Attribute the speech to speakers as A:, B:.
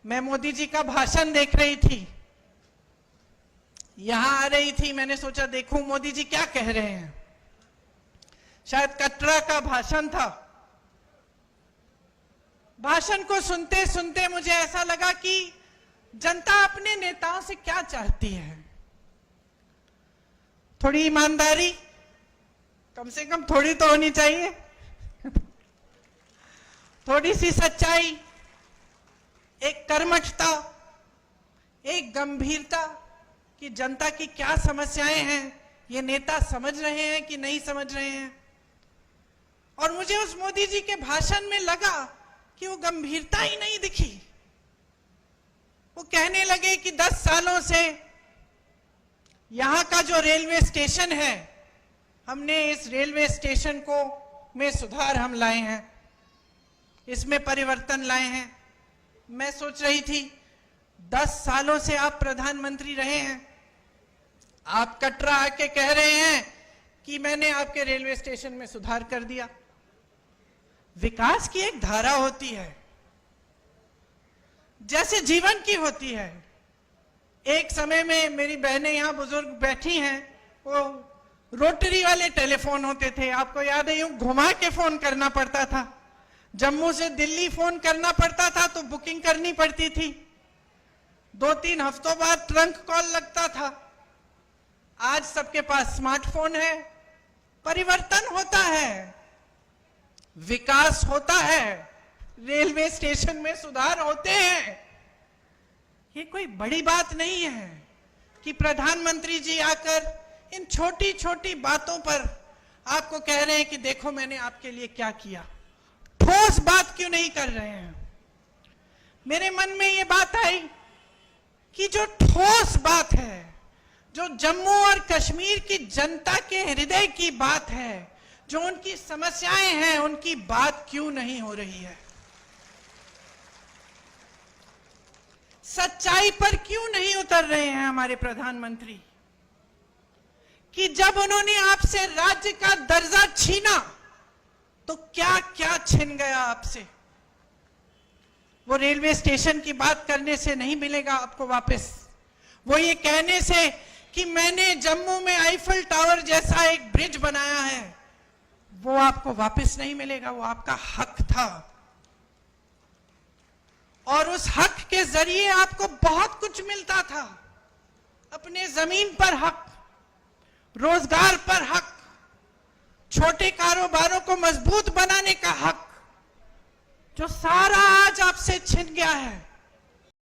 A: मैं मोदी जी का भाषण देख रही थी, यहां आ रही थी, मैंने सोचा देखूं मोदी जी क्या कह रहे हैं। शायद कटरा का भाषण था। भाषण को सुनते सुनते मुझे ऐसा लगा कि जनता अपने नेताओं से क्या चाहती है। थोड़ी ईमानदारी, कम से कम थोड़ी तो होनी चाहिए, थोड़ी सी सच्चाई, एक कर्मठता, एक गंभीरता कि जनता की क्या समस्याएं हैं, ये नेता समझ रहे हैं कि नहीं समझ रहे हैं। और मुझे उस मोदी जी के भाषण में लगा कि वो गंभीरता ही नहीं दिखी। वो कहने लगे कि 10 सालों से यहां का जो रेलवे स्टेशन है, हमने इस रेलवे स्टेशन को में सुधार हम लाए हैं, इसमें परिवर्तन लाए हैं। मैं सोच रही थी 10 सालों से आप प्रधानमंत्री रहे हैं, आप कटरा आके कह रहे हैं कि मैंने आपके रेलवे स्टेशन में सुधार कर दिया। विकास की एक धारा होती है, जैसे जीवन की होती है। एक समय में मेरी बहनें यहां बुजुर्ग बैठी हैं, वो रोटरी वाले टेलीफोन होते थे, आपको याद है, यूं घुमा के फोन करना पड़ता था। जम्मू से दिल्ली फोन करना पड़ता था तो बुकिंग करनी पड़ती थी, 2-3 हफ्तों बाद ट्रंक कॉल लगता था। आज सबके पास स्मार्टफोन है। परिवर्तन होता है, विकास होता है, रेलवे स्टेशन में सुधार होते हैं। ये कोई बड़ी बात नहीं है कि प्रधानमंत्री जी आकर इन छोटी छोटी बातों पर आपको कह रहे हैं कि देखो मैंने आपके लिए क्या किया। ठोस बात क्यों नहीं कर रहे हैं? मेरे मन में ये बात आई कि जो ठोस बात है, जो जम्मू और कश्मीर की जनता के हृदय की बात है, जो उनकी समस्याएं हैं, उनकी बात क्यों नहीं हो रही है? सच्चाई पर क्यों नहीं उतर रहे हैं हमारे प्रधानमंत्री? कि जब उन्होंने आपसे राज्य का दर्जा छीना तो क्या क्या छिन गया आपसे? वो रेलवे स्टेशन की बात करने से नहीं मिलेगा आपको वापस। वो ये कहने से कि मैंने जम्मू में आईफल टावर जैसा एक ब्रिज बनाया है, वो आपको वापस नहीं मिलेगा। वो आपका हक था और उस हक के जरिए आपको बहुत कुछ मिलता था। अपने जमीन पर हक, रोजगार पर हक, छोटे कारोबारों को मजबूत बनाने का हक, जो सारा आज आपसे छिन गया है।